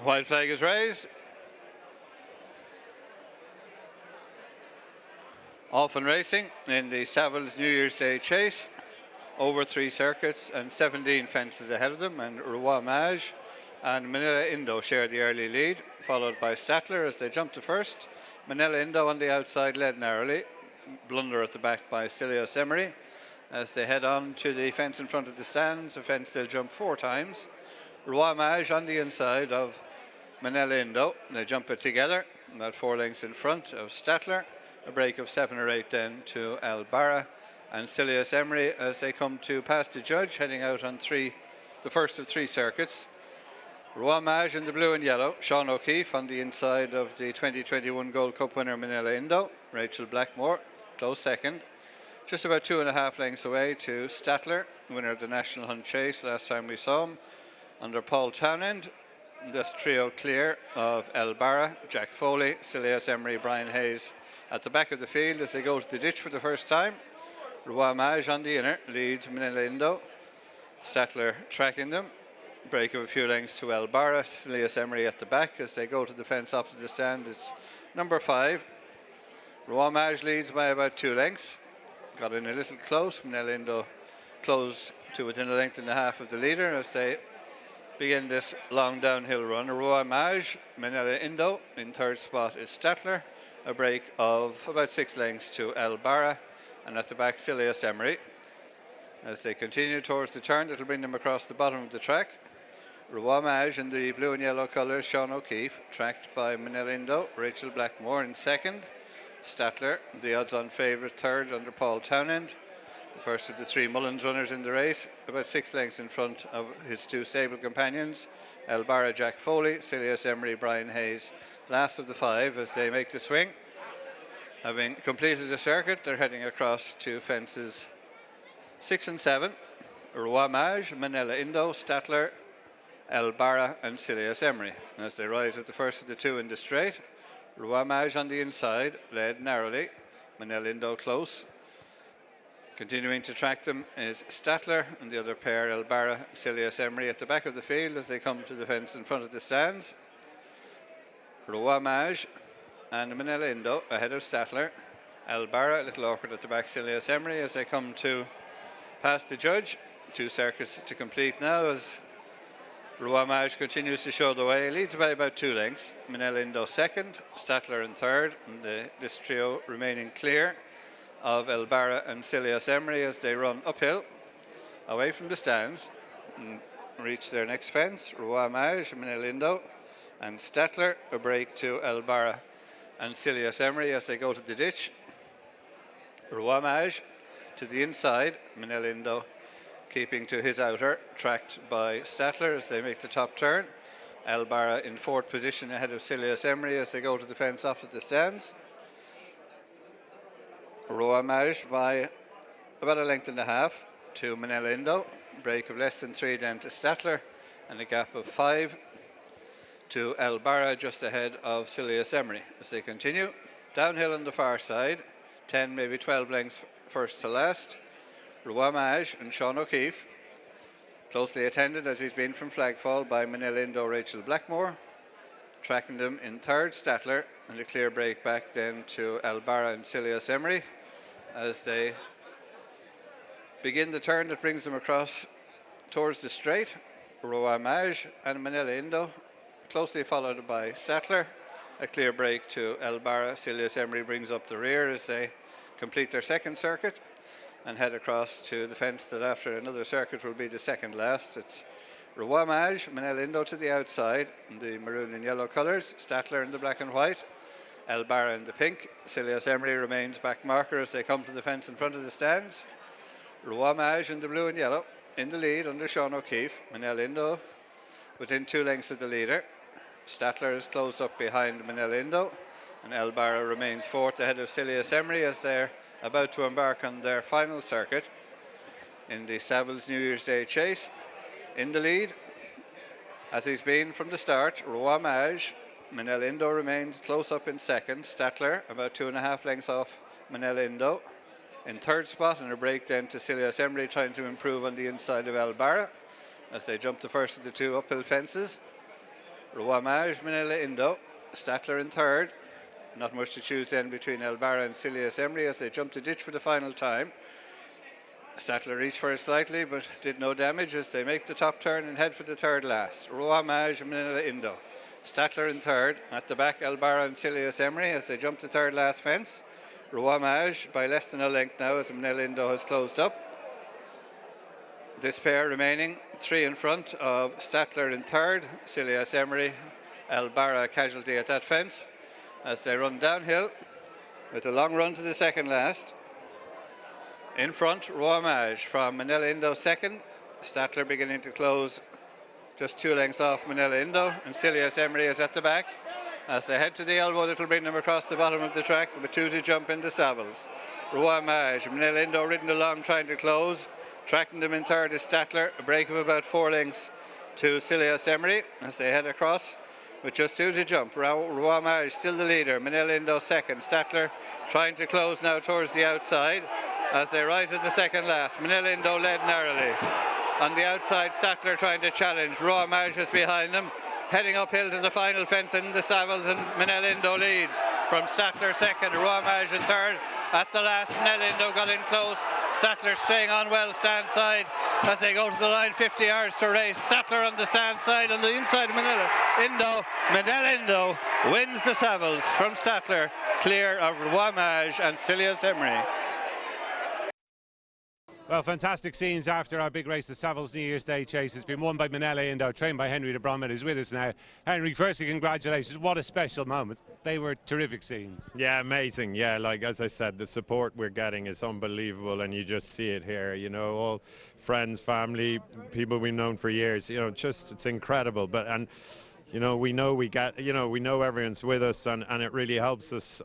White flag is raised. Off and racing in the Savills New Year's Day chase. Over 3 circuits and 17 fences ahead of them, and Roi Mage and Minella Indo share the early lead, followed by Stattler as they jump to first. Minella Indo on the outside led narrowly. Blunder at the back by Silius Emery as they head on to the fence in front of the stands, a fence they'll jump 4 times. Roi Mage on the inside of Minella Indo. They jump it together, about 4 lengths in front of Stattler. A break of 7 or 8 then to Albarra and Silius Emery as they come to pass the judge, heading out on the first of 3 circuits. Roi Mage in the blue and yellow. Sean O'Keefe on the inside of the 2021 Gold Cup winner Minella Indo. Rachael Blackmore, close second. Just about 2.5 lengths away to Stattler, winner of the National Hunt Chase last time we saw him, under Paul Townend. This trio clear of Albarra, Jack Foley, Silius Emery, Brian Hayes at the back of the field as they go to the ditch for the first time. Roi Mage on the inner leads Minella Indo. Stattler tracking them. Break of a few lengths to Albarra. Silius Emery at the back as they go to the fence opposite the stand. It's number 5. Roi Mage leads by about 2 lengths. Got in a little close. Minella Indo closed to within 1.5 lengths of the leader as they begin this long downhill run. Roi Mage, Minella Indo. In third spot is Stattler. A break of about 6 lengths to Albarra. And at the back, Silius Emery. As they continue towards the turn, that'll bring them across the bottom of the track. Roi Mage in the blue and yellow colours, Sean O'Keefe, tracked by Minella Indo, Rachael Blackmore in second. Stattler, the odds-on favourite, third under Paul Townend. The first of the 3 Mullins runners in the race, about 6 lengths in front of his 2 stable companions. Albarra, Jack Foley, Silius Emery, Brian Hayes, last of the 5 as they make the swing. Having completed the circuit, they're heading across to fences 6 and 7. Roi Mage, Minella Indo, Stattler, Albarra and Silius Emery. As they rise at the first of the 2 in the straight, Roi Mage on the inside, led narrowly. Minella Indo close. Continuing to track them is Stattler and the other pair, Albarra and Silius Emery, at the back of the field as they come to the fence in front of the stands. Roi Mage and Minella Indo ahead of Stattler. Albarra a little awkward at the back, Silius Emery as they come to pass the judge. 2 circuits to complete now as Roi Mage continues to show the way. He leads by about 2 lengths. Minella Indo second, Stattler in third, and this trio remaining clear of Albarra and Silius Emery as they run uphill away from the stands and reach their next fence. Roi Mage, Minella Indo and Stattler, a break to Albarra and Silius Emery as they go to the ditch. Roi Mage to the inside, Minella Indo keeping to his outer, tracked by Stattler as they make the top turn. Albarra in 4th position ahead of Silius Emery as they go to the fence opposite the stands. Roi Mage by about 1.5 lengths to Minella Indo. Break of less than 3 then to Stattler, and a gap of 5 to Albarra just ahead of Silius Emery as they continue downhill on the far side. 10, maybe 12 lengths first to last. Roi Mage and Sean O'Keefe, closely attended as he's been from Flagfall by Minella Indo, Rachael Blackmore. Tracking them in third, Stattler, and a clear break back then to Albarra and Silius Emery as they begin the turn that brings them across towards the straight. Roi Mage and Minella Indo, closely followed by Stattler. A clear break to Albarra. Silius Emery brings up the rear as they complete their 2nd circuit and head across to the fence that after another circuit will be the 2nd last. It's Roi Mage, Minella Indo to the outside in the maroon and yellow colours, Stattler in the black and white, Albarra in the pink. Silius Emery remains back marker as they come to the fence in front of the stands. Roi Mage in the blue and yellow in the lead under Sean O'Keefe. Minella Indo within 2 lengths of the leader. Stattler is closed up behind Minella Indo, and Albarra remains 4th ahead of Silius Emery as they're about to embark on their final circuit in the Savills New Year's Day chase. In the lead, as he's been from the start, Roi Mage. Minella Indo remains close up in 2nd. Stattler about 2.5 lengths off Minella Indo in 3rd spot, and a break then to Silius Emery trying to improve on the inside of Albarra as they jump the first of the 2 uphill fences. Roi Mage, Minella Indo, Stattler in third. Not much to choose then between Elbara and Silius Emery as they jumped the ditch for the final time. Stattler reached for it slightly but did no damage as they make the top turn and head for the third last. Roi Mage and Minella Indo. Stattler in third. At the back, Elbara and Silius Emery as they jump the third last fence. Roi Mage by less than a length now as Minella Indo has closed up. This pair remaining, 3 in front of Stattler in third, Silius Emery, Elbara casualty at that fence as they run downhill with a long run to the second last. In front, Roi Mage from Minella Indo second, Stattler beginning to close just 2 lengths off Minella Indo, and Silius Emery is at the back. As they head to the elbow, it'll bring them across the bottom of the track with 2 to jump into Savills. Roi Mage, Minella Indo ridden along trying to close. Tracking them in third is Stattler, a break of about 4 lengths to Silius Emery as they head across with just 2 to jump. Roi Mage still the leader, Minella Indo second. Stattler trying to close now towards the outside as they rise at the second last. Minella Indo led narrowly. On the outside, Stattler trying to challenge. Roi Mage is behind them. Heading uphill to the final fence in the Savills, and Minella Indo leads from Stattler second, Roi Mage in third. At the last, Minella Indo got in close. Stattler staying on well, stand side as they go to the line, 50 yards to race. Stattler on the stand side, on the inside of Minella Indo. Minella Indo wins the Savills from Stattler, clear of Roi Mage and Silius Emery. Well, fantastic scenes after our big race, the Savills New Year's Day chase. It's been won by Minella Indo, trained by Henry de Bromhead, who's with us now. Henry, firstly, congratulations. What a special moment. They were terrific scenes. Yeah, amazing. Yeah, like as I said, the support we're getting is unbelievable, and you just see it here. You know, all friends, family, people we've known for years. You know, just it's incredible. But you know, we know everyone's with us, and it really helps us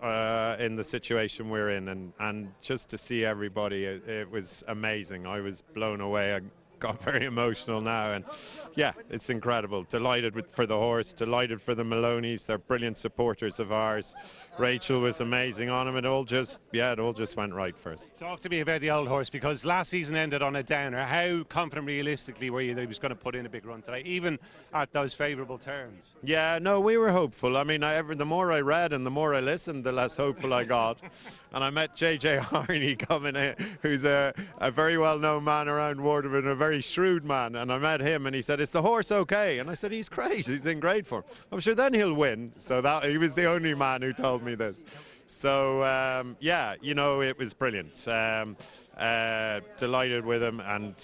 in the situation we're in, and just to see everybody, it was amazing. I was blown away. I got very emotional now, and yeah, it's incredible. Delighted for the horse, delighted for the Maloneys. They're brilliant supporters of ours. Rachael was amazing on him. It all just went right for us. Talk to me about the old horse, because last season ended on a downer. How confident realistically were you that he was going to put in a big run today, even at those favourable terms? Yeah, no, we were hopeful. I mean, the more I read and the more I listened, the less hopeful I got. And I met JJ Harney coming in, who's a very well-known man around Waterford and a very shrewd man. And I met him and he said, "Is the horse okay?" And I said, "He's great. He's in great form. I'm sure then he'll win." So he was the only man who told me this. So, yeah, you know, it was brilliant. Delighted with him, and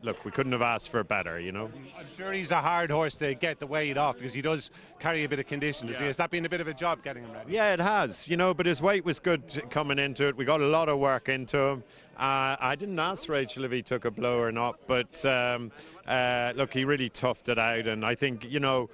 look, we couldn't have asked for better, you know. I'm sure he's a hard horse to get the weight off, because he does carry a bit of condition. Has that been a bit of a job getting him ready? Yeah, it has, you know, but his weight was good coming into it. We got a lot of work into him. I didn't ask Rachael if he took a blow or not, but look, he really toughed it out, and I think, you know,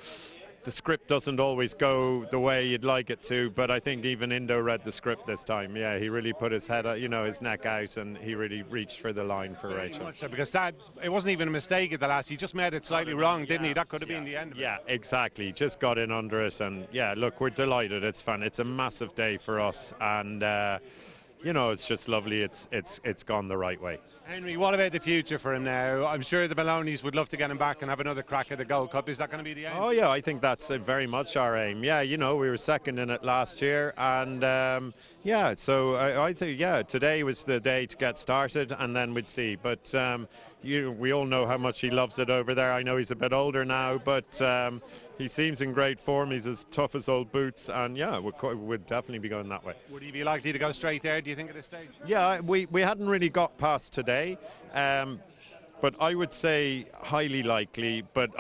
the script doesn't always go the way you'd like it to, but I think even Indo read the script this time. Yeah, he really put his head, you know, his neck out, and he really reached for the line for Rachael. Much so, because it wasn't even a mistake at the last. He just made it slightly wrong, didn't he? That could have been the end of it. Yeah, exactly. Just got in under it, and yeah, look, we're delighted. It's fun. It's a massive day for us, and you know, it's just lovely. It's gone the right way. Henry, what about the future for him now? I'm sure the Maloneys would love to get him back and have another crack at the Gold Cup. Is that going to be the aim? Oh yeah, I think that's very much our aim. Yeah, you know, we were second in it last year, and yeah, so I think, yeah, today was the day to get started, and then we'd see. But we all know how much he loves it over there. I know he's a bit older now, but he seems in great form. He's as tough as old boots, and yeah, we'd definitely be going that way. Would he be likely to go straight there, do you think, at this stage? Yeah, we hadn't really got past today, but I would say highly likely. But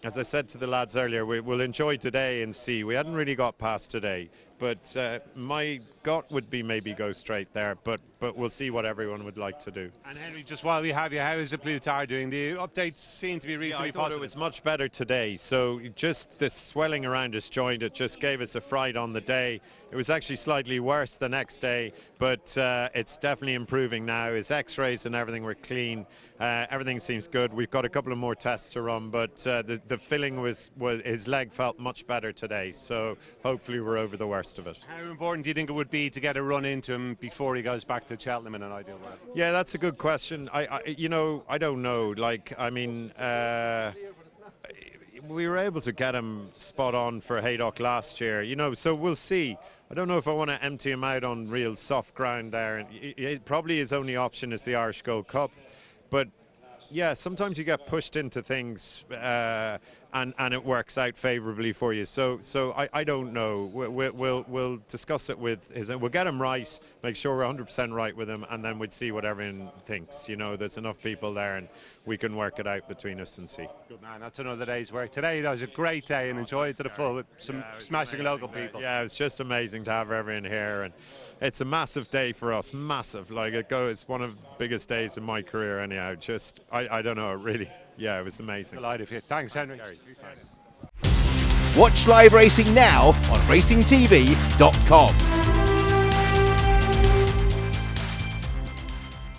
as I said to the lads earlier, we'll enjoy today and see. We hadn't really got past today, but my gut would be maybe go straight there, but we'll see what everyone would like to do. And Henry, just while we have you, how is the Plutar doing? The updates seem to be reasonably positive. I thought it was much better today. So just this swelling around his joint, it just gave us a fright on the day. It was actually slightly worse the next day, but it's definitely improving now. His x-rays and everything were clean. Everything seems good. We've got a couple of more tests to run, but the filling was his leg felt much better today. So hopefully we're over the worst of it. How important do you think it would be to get a run into him before he goes back to Cheltenham in an ideal world? Yeah, that's a good question. I don't know. Like, I mean, we were able to get him spot on for Haydock last year, you know, so we'll see. I don't know if I want to empty him out on real soft ground there. And probably his only option is the Irish Gold Cup. But yeah, sometimes you get pushed into things and it works out favourably for you. So I don't know. We'll discuss it with we'll get him right, make sure we're 100% right with him, and then we'd see what everyone thinks. You know, there's enough people there, and we can work it out between us and see. Good man, that's another day's work. Today was a great day and enjoy it to the full with some smashing local people. Yeah, it's just amazing to have everyone here, and it's a massive day for us. Massive, like it's one of the biggest days in my career. Anyhow, just I don't know, really. Yeah, it was amazing. Delighted here. Thanks, Henry. Watch live racing now on racingtv.com.